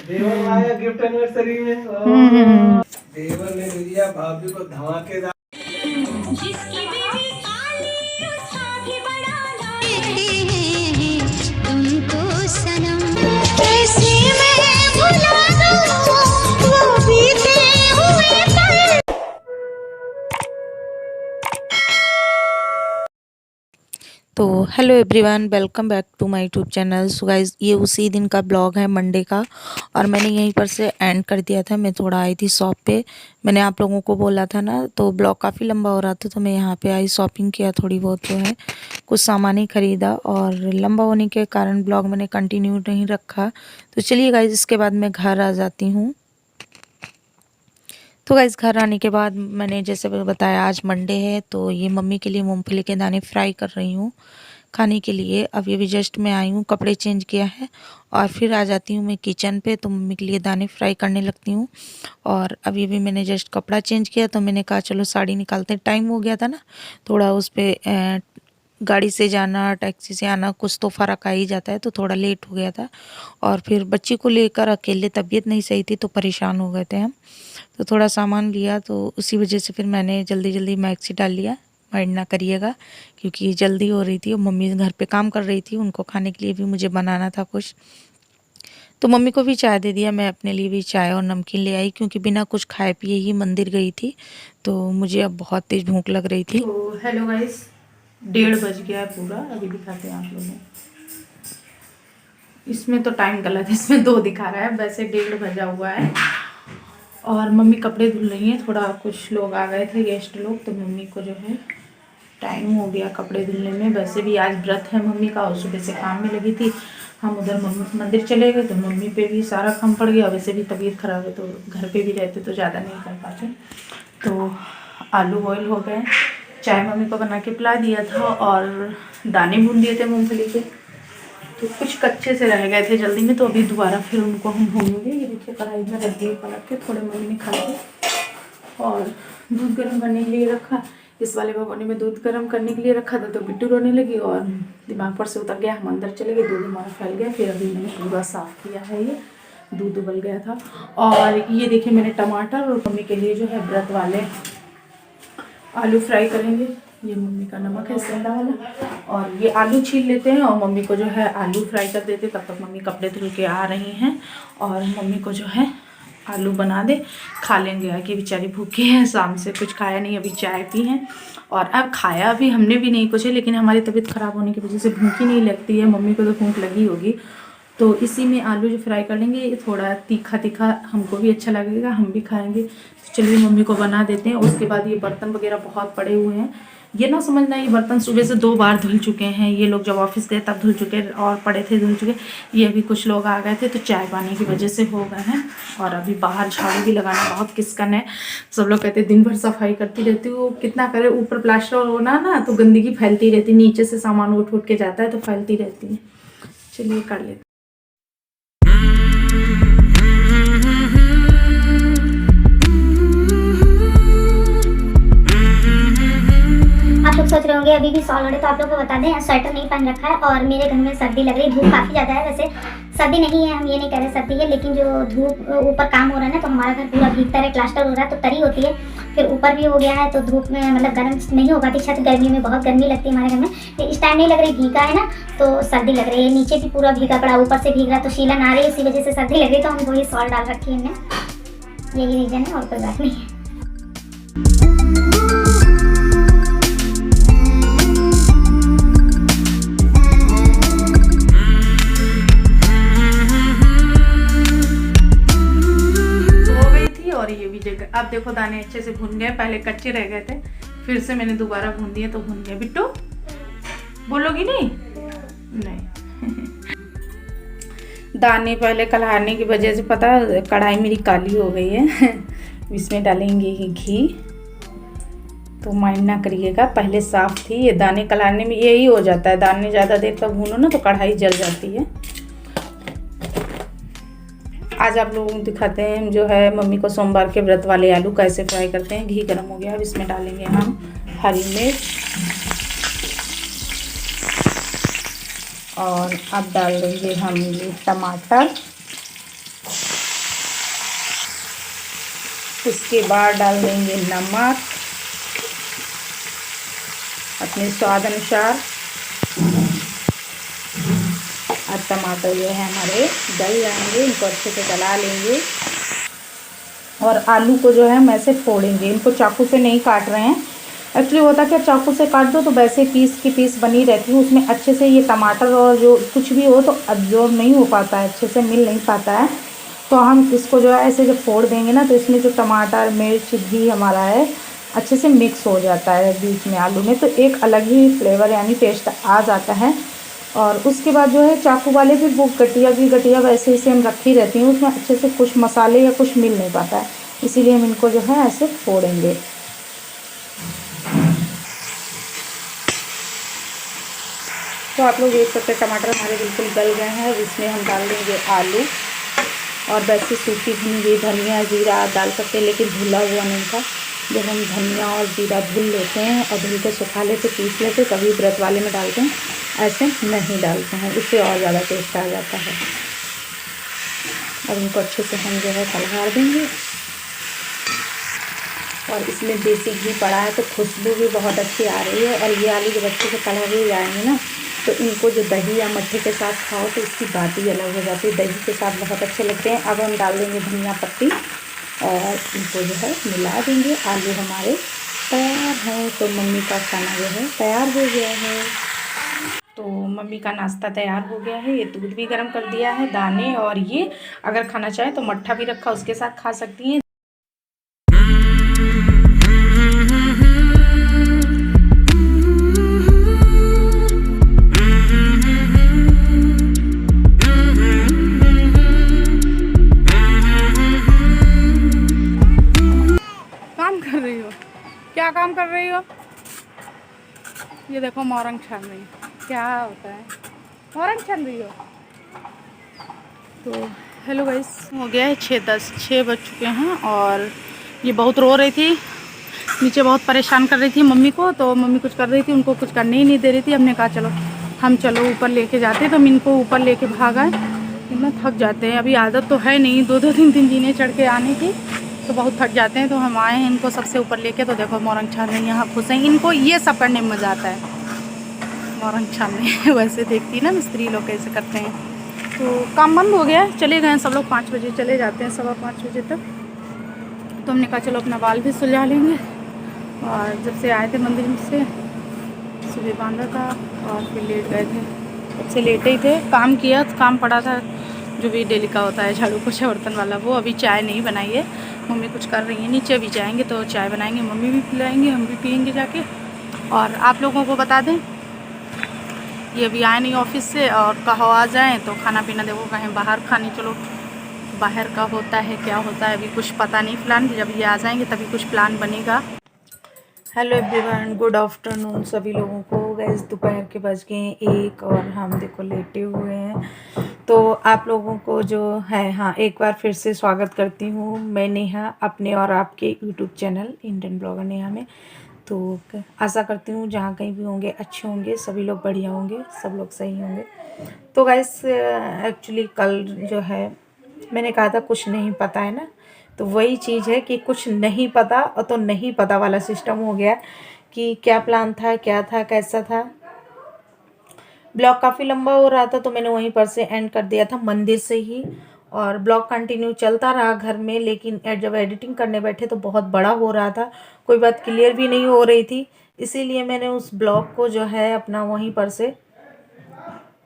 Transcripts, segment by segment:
देवर आया gift anniversary में। देवर ने दिया भाभी को धमाकेदार। जिसकी बेटी काली उसका भी बड़ा नाम तुमको सनम कैसे मैं भुला दूं वो बीते हुए पल। तो hello everyone, welcome back to my YouTube channel. So guys, ये उसी दिन का ब्लॉग है, मंडे का। और मैंने यहीं पर से एंड कर दिया था। मैं थोड़ा आई थी शॉप पे, मैंने आप लोगों को बोला था ना, तो ब्लॉग काफ़ी लंबा हो रहा था तो मैं यहाँ पे आई, शॉपिंग किया थोड़ी बहुत जो है, कुछ सामान ही ख़रीदा। और लंबा होने के कारण ब्लॉग मैंने कंटिन्यू नहीं रखा। तो चलिए गाइस, इसके बाद मैं घर आ जाती हूँ। तो गाइस, घर आने के बाद मैंने जैसे बताया आज मंडे है, तो ये मम्मी के लिए मूंगफली के दाने फ्राई कर रही हूँ खाने के लिए। अब ये भी जस्ट मैं आई हूँ, कपड़े चेंज किया है और फिर आ जाती हूँ मैं किचन पे, तो मम्मी के लिए दाने फ्राई करने लगती हूँ। और अभी भी मैंने जस्ट कपड़ा चेंज किया, तो मैंने कहा चलो साड़ी निकालते हैं। टाइम हो गया था ना थोड़ा, उस पर गाड़ी से जाना टैक्सी से आना कुछ तो फ़र्क आ ही जाता है, तो थोड़ा लेट हो गया था। और फिर बच्ची को लेकर अकेले तबीयत नहीं सही थी तो परेशान हो गए थे हम, तो थोड़ा सामान लिया, तो उसी वजह से फिर मैंने जल्दी जल्दी मैक्सी डाल लिया। माइंड ना करिएगा क्योंकि जल्दी हो रही थी और मम्मी घर पे काम कर रही थी, उनको खाने के लिए भी मुझे बनाना था कुछ। तो मम्मी को भी चाय दे दिया, मैं अपने लिए भी चाय और नमकीन ले आई क्योंकि बिना कुछ खाए पिए ही मंदिर गई थी, तो मुझे अब बहुत तेज़ भूख लग रही थी। तो हेलो गाइस, 1:30 बज गया है पूरा। अभी दिखाते हैं आप लोगों को। इसमें तो टाइम गलत है, इसमें 2 दिखा रहा है, वैसे 1:30 बजा हुआ है। और मम्मी कपड़े धुल रही हैं, थोड़ा कुछ लोग आ गए थे गेस्ट लोग, तो मम्मी को जो है टाइम हो गया कपड़े धुलने में। वैसे भी आज व्रत है मम्मी का और सुबह से काम में लगी थी। हम उधर मंदिर चले गए तो मम्मी पे भी सारा काम पड़ गया। वैसे भी तबीयत ख़राब है तो घर पे भी रहते तो ज़्यादा नहीं कर पाते। तो आलू बॉयल हो गए, चाय मम्मी को बना के पिला दिया था और दाने भून दिए थे मूंगफली के, तो कुछ कच्चे से रह गए थे जल्दी में, तो अभी दोबारा फिर उनको हम भूनेंगे। ये देखिए कढ़ाई में रख दिए पलट के, थोड़े मम्मी ने खा लिए। और दूध गर्म करने के लिए रखा, इस वाले भगोने में दूध गर्म करने के लिए रखा था, तो बिट्टू रोने लगी और दिमाग पर से उतर गया। हम अंदर चले गए, दूध हमारा फैल गया। फिर अभी मैंने पूरा साफ़ किया है, ये दूध उबल गया था। और ये देखिए मैंने टमाटर और मम्मी के लिए जो है व्रत वाले आलू फ्राई करेंगे। ये मम्मी का नमक है सेंधा वाला। और ये आलू छील लेते हैं और मम्मी को जो है आलू फ्राई कर देते। तब तक मम्मी कपड़े धुल के आ रही हैं और मम्मी को जो है आलू बना दे, खा लेंगे। आके बेचारी भूखी है, शाम से कुछ खाया नहीं, अभी चाय पी हैं। और अब खाया भी हमने भी नहीं कुछ है, लेकिन हमारी तबीयत ख़राब होने की वजह से भूख ही नहीं लगती है। मम्मी को तो भूख लगी होगी, तो इसी में आलू जो फ्राई कर लेंगे। ये थोड़ा तीखा तीखा हमको भी अच्छा लगेगा, हम भी खाएंगे। तो चलिए मम्मी को बना देते हैं। उसके बाद ये बर्तन वगैरह बहुत पड़े हुए हैं, ये ना समझना ये बर्तन सुबह से 2 बार धुल चुके हैं। ये लोग जब ऑफिस गए तब धुल चुके और पड़े थे धुल चुके। ये अभी कुछ लोग आ गए थे तो चाय पानी की वजह से हो गए हैं। और अभी बाहर झाड़ू भी लगाना बहुत किसकन है। सब लोग कहते हैं दिन भर सफाई करती रहती हूँ, कितना करे। ऊपर प्लास्टर होना ना तो गंदगी फैलती रहती, नीचे से सामान उठ उठ के जाता है तो फैलती रहती है। चलिए कर लेते। आप लोग सोच रहे होंगे अभी भी सॉल ओढ़े, तो आप लोग को बता दें स्वेटर नहीं पहन रखा है और मेरे घर में सर्दी लग रही। धूप काफ़ी ज़्यादा है, वैसे सर्दी नहीं है, हम ये नहीं कह रहे सर्दी है, लेकिन जो धूप ऊपर काम हो रहा है ना, तो हमारा घर पूरा भीगता है, प्लास्टर हो रहा है तो तरी होती है, फिर ऊपर भी हो गया है तो धूप में मतलब गर्म नहीं हो पाती छत। गर्मी में बहुत गर्मी लगती है हमारे घर में, तो इस टाइम नहीं लग रही, भीगा है ना तो सर्दी लग रही है। नीचे भी पूरा भीगा पड़ा, ऊपर से भीग रहा तो शीलन आ रही है, इसी वजह से सर्दी लग रही, तो हम वही सॉल डाल रखी है हमने। यही रीज़न है और कोई बात नहीं है। और ये भी जगह अब देखो दाने अच्छे से भून गए, पहले कच्चे रह गए थे, फिर से मैंने दोबारा भून दिए तो भून गए। बिट्टू बोलोगी नहीं? नहीं। दाने पहले कलहारने की वजह से पता कढ़ाई मेरी काली हो गई है। इसमें डालेंगे घी, तो माइंड ना करिएगा, पहले साफ थी। ये दाने कलहारने में यही हो जाता है, दाने ज़्यादा देर तक भूनो ना तो कढ़ाई जल जाती है। आज आप लोगों को दिखाते हैं हम जो है मम्मी को सोमवार के व्रत वाले आलू कैसे फ्राई करते हैं। घी गर्म हो गया, अब इसमें डालेंगे हम हरी मिर्च और अब डाल देंगे हम ये टमाटर उसके बाद डाल देंगे नमक अपने स्वाद अनुसार, और टमाटर जो है हमारे गल जाएंगे, इनको अच्छे से गला लेंगे। और आलू को जो है हम ऐसे फोड़ेंगे, इनको चाकू से नहीं काट रहे हैं। एक्चुअली होता क्या, चाकू से काट दो तो वैसे पीस की पीस बनी रहती है, उसमें अच्छे से ये टमाटर और जो कुछ भी हो तो अब्जॉर्ब नहीं हो पाता है, अच्छे से मिल नहीं पाता है। तो हम इसको जो है ऐसे जब फोड़ देंगे ना, तो इसमें जो टमाटर मिर्च घी हमारा है अच्छे से मिक्स हो जाता है बीच में आलू में, तो एक अलग ही फ्लेवर यानी टेस्ट आ जाता है। और उसके बाद जो है चाकू वाले भी वो गठिया वैसे ही हम रखी रहती हैं, उसमें अच्छे से कुछ मसाले या कुछ मिल नहीं पाता है, इसीलिए हम इनको जो है ऐसे फोड़ेंगे। तो आप लोग देख सकते हैं टमाटर हमारे बिल्कुल गल गए हैं। इसमें हम डाल देंगे आलू, और वैसे सूखी भुनी धनिया जीरा डाल सकते हैं, लेकिन धुला हुआ नहीं था। जब हम धनिया और जीरा धुल लेते हैं और धुल के सुखा लेते पीस लेते, तभी व्रत वाले में डालते हैं, ऐसे नहीं डालते हैं, इससे और ज़्यादा टेस्ट आ जाता है। अब इनको अच्छे से हम जो है कलवार देंगे, और इसमें देसी घी पड़ा है तो खुशबू भी बहुत अच्छी आ रही है। और ये आलू जब अच्छे से कलर हो जाएंगे ना, तो इनको जो दही या मट्ठे के साथ खाओ तो इसकी बात ही अलग हो जाती है, दही के साथ बहुत अच्छे लगते हैं। अब हम डाल देंगे धनिया पत्ती और इनको जो है मिला देंगे। आलू हमारे तैयार है, तो मम्मी का खाना जो है तैयार हो गया है। तो मम्मी का नाश्ता तैयार हो गया है। ये दूध भी गर्म कर दिया है, दाने, और ये अगर खाना चाहे तो मट्ठा भी रखा, उसके साथ खा सकती हैं। क्या काम कर रही हो? ये देखो मोरंग छान रही हो। क्या होता है, मोरंग छान रही हो। तो हेलो गाइस, हो गया है 6 बज चुके हैं, और ये बहुत रो रही थी, नीचे बहुत परेशान कर रही थी मम्मी को। तो मम्मी कुछ कर रही थी, उनको कुछ करने ही नहीं दे रही थी। हमने कहा चलो हम ऊपर लेके जाते, तो हम इनको ऊपर लेके भाग आए। इतना थक जाते हैं, अभी आदत तो है नहीं 2-2 3-3 जीने चढ़ के आने की, तो बहुत थक जाते हैं। तो हम आए हैं इनको सबसे ऊपर लेके, तो देखो मोरंग छान रही हैं, यहाँ खुश हैं। इनको ये सब करने में मज़ा आता है, मोरंग छानने। वैसे देखती ना मिस्त्री लोग कैसे करते हैं। तो काम बंद हो गया, चले गए सब लोग, 5 बजे चले जाते हैं, 5:15 बजे तक। तो हमने कहा चलो अपना बाल भी सुलझा लेंगे। और जब से आए थे मंदिर से, सुबह बांधा था और फिर लेट गए थे, तब से लेटे ही थे। काम किया, काम पड़ा था जो भी डेली का होता है, झाड़ू पोछा बर्तन वाला, वो। अभी चाय नहीं बनाई है, मम्मी कुछ कर रही है, नीचे भी जाएंगे तो चाय बनाएंगे, मम्मी भी पिलाएंगे, हम भी पियेंगे जाके। और आप लोगों को बता दें, ये अभी आए नहीं ऑफिस से, और कहो आ जाएं तो खाना पीना देखो कहीं बाहर खाने चलो। बाहर का होता है क्या होता है अभी कुछ पता नहीं प्लान, जब ये आ जाएंगे तभी कुछ प्लान बनेगा। हेलो एवरीवन, गुड आफ्टरनून सभी लोगों को। गैस दोपहर के बज गए 1 और हम देखो लेटे हुए हैं। तो आप लोगों को जो है, हाँ, एक बार फिर से स्वागत करती हूँ मैं नेहा अपने और आपके YouTube channel Indian blogger Neha में। तो आशा करती हूँ जहाँ कहीं भी होंगे अच्छे होंगे, सभी लोग बढ़िया होंगे, सब लोग सही होंगे। तो गाइस एक्चुअली कल जो है मैंने कहा था कुछ नहीं पता है ना, तो वही चीज़ है कि कुछ नहीं पता, और तो नहीं पता वाला सिस्टम हो गया कि क्या प्लान था, क्या था, कैसा था। ब्लॉग काफ़ी लंबा हो रहा था, तो मैंने वहीं पर से एंड कर दिया था मंदिर से ही, और ब्लॉग कंटिन्यू चलता रहा घर में। लेकिन जब एडिटिंग करने बैठे तो बहुत बड़ा हो रहा था, कोई बात क्लियर भी नहीं हो रही थी, इसीलिए मैंने उस ब्लॉग को जो है अपना वहीं पर से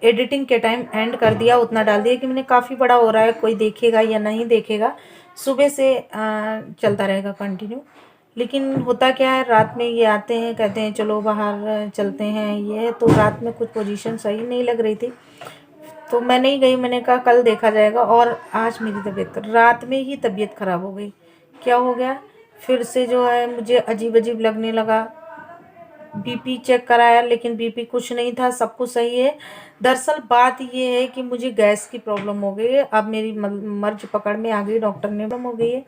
एडिटिंग के टाइम एंड कर दिया। उतना डाल दिया कि मैंने काफ़ी बड़ा हो रहा है, कोई देखेगा या नहीं देखेगा, सुबह से चलता रहेगा कंटिन्यू। लेकिन होता क्या है, रात में ये आते हैं, कहते हैं चलो बाहर चलते हैं, ये तो रात में कुछ पोजीशन सही नहीं लग रही थी, तो मैं नहीं गई। मैंने कहा कल देखा जाएगा। और आज मेरी तबीयत, रात में ही तबीयत ख़राब हो गई। क्या हो गया, फिर से जो है मुझे अजीब अजीब लगने लगा। बीपी चेक कराया, लेकिन बीपी कुछ नहीं था, सब कुछ सही है। दरअसल बात ये है कि मुझे गैस की प्रॉब्लम हो गई है। अब मेरी मर्ज पकड़ में आ गई, डॉक्टर ने प्रॉब्लम हो गई है,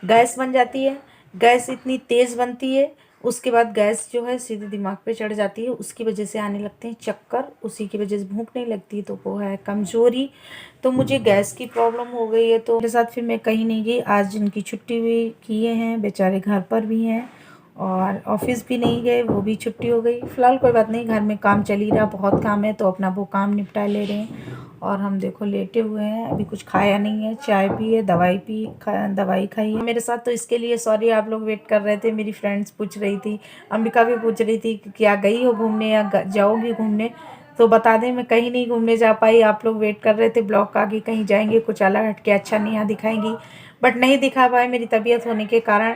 गैस बन जाती है। गैस इतनी तेज़ बनती है, उसके बाद गैस जो है सीधे दिमाग पे चढ़ जाती है, उसकी वजह से आने लगते हैं चक्कर, उसी की वजह से भूख नहीं लगती, तो वो है कमज़ोरी। तो मुझे गैस की प्रॉब्लम हो गई है, तो मेरे साथ फिर मैं कहीं नहीं गई। आज जिनकी छुट्टी भी किए हैं बेचारे घर पर भी हैं और ऑफिस भी नहीं गए, वो भी छुट्टी हो गई। फ़िलहाल कोई बात नहीं, घर में काम चल ही रहा, बहुत काम है, तो अपना वो काम निपटा ले रहे हैं। और हम देखो लेटे हुए हैं, अभी कुछ खाया नहीं है, चाय पी है, दवाई खाई है मेरे साथ। तो इसके लिए सॉरी, आप लोग वेट कर रहे थे। मेरी फ्रेंड्स पूछ रही थी, अंबिका भी पूछ रही थी कि क्या गई हो घूमने या जाओगी घूमने। तो बता दें मैं कहीं नहीं घूमने जा पाई। आप लोग वेट कर रहे थे ब्लॉग का कि कहीं जाएंगे, कुछ अलग हट के अच्छा नहीं यहाँ दिखाएंगी, बट नहीं दिखा पाए। मेरी तबीयत होने के कारण,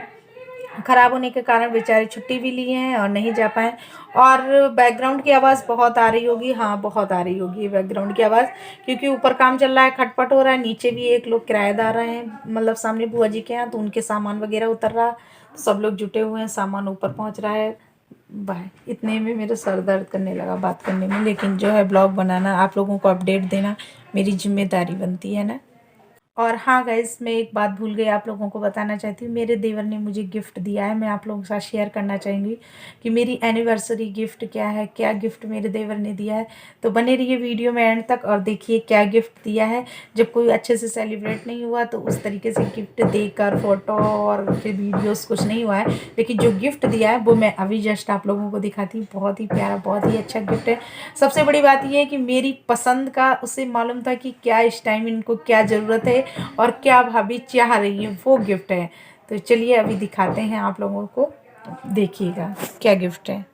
ख़राब होने के कारण बेचारे छुट्टी भी लिए हैं और नहीं जा पाए। और बैकग्राउंड की आवाज़ बहुत आ रही होगी, हाँ बहुत आ रही होगी बैकग्राउंड की आवाज़, क्योंकि ऊपर काम चल रहा है, खटपट हो रहा है। नीचे भी एक लोग किराएदार रहे हैं, मतलब सामने बुआ जी के यहाँ, तो उनके सामान वगैरह उतर रहा, तो सब लोग जुटे हुए हैं, सामान ऊपर पहुँच रहा है। बाय इतने में मेरा सर दर्द करने लगा बात करने में। लेकिन जो है ब्लॉग बनाना, आप लोगों को अपडेट देना मेरी जिम्मेदारी बनती है ना। और हाँ गाइस, मैं एक बात भूल गई आप लोगों को बताना चाहती हूँ। मेरे देवर ने मुझे गिफ्ट दिया है, मैं आप लोगों के साथ शेयर करना चाहूँगी कि मेरी एनिवर्सरी गिफ्ट क्या है, क्या गिफ्ट मेरे देवर ने दिया है। तो बने रहिए वीडियो में एंड तक और देखिए क्या गिफ्ट दिया है। जब कोई अच्छे से सेलिब्रेट नहीं हुआ तो उस तरीके से गिफ्ट देकर फ़ोटो और फिर वीडियोज़ कुछ नहीं हुआ है, लेकिन जो गिफ्ट दिया है वो मैं अभी जस्ट आप लोगों को दिखाती हूँ। बहुत ही प्यारा, बहुत ही अच्छा गिफ्ट है। सबसे बड़ी बात यह है कि मेरी पसंद का उसे मालूम था कि क्या इस टाइम इनको क्या ज़रूरत है और क्या भाभी चाह रही है, वो गिफ्ट है। तो चलिए अभी दिखाते हैं आप लोगों को, देखिएगा क्या गिफ्ट है।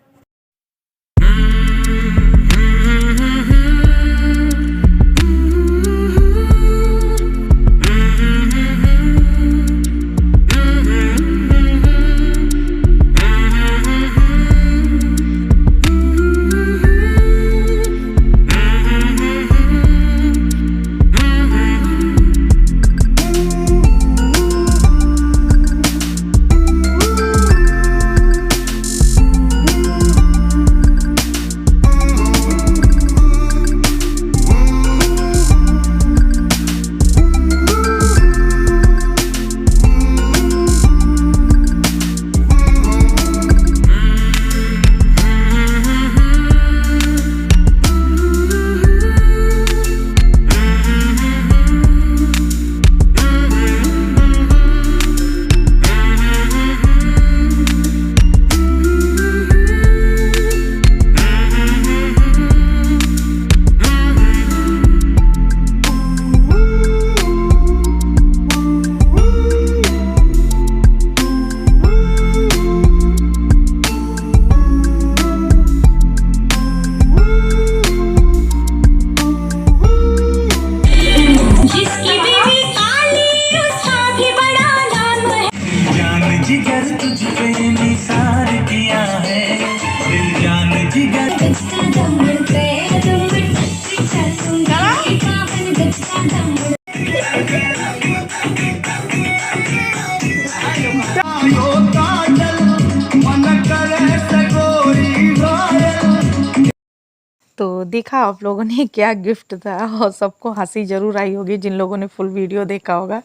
तो देखा आप लोगों ने क्या गिफ्ट था, और सबको हंसी ज़रूर आई होगी जिन लोगों ने फुल वीडियो देखा होगा।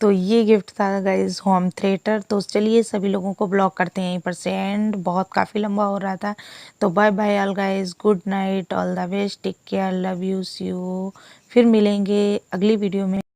तो ये गिफ्ट था गाइस होम थिएटर। तो चलिए सभी लोगों को ब्लॉक करते हैं यहीं पर से एंड, बहुत काफ़ी लंबा हो रहा था। तो bye bye all guys, good night, all the best, take care, love you, see you. फिर मिलेंगे अगली वीडियो में।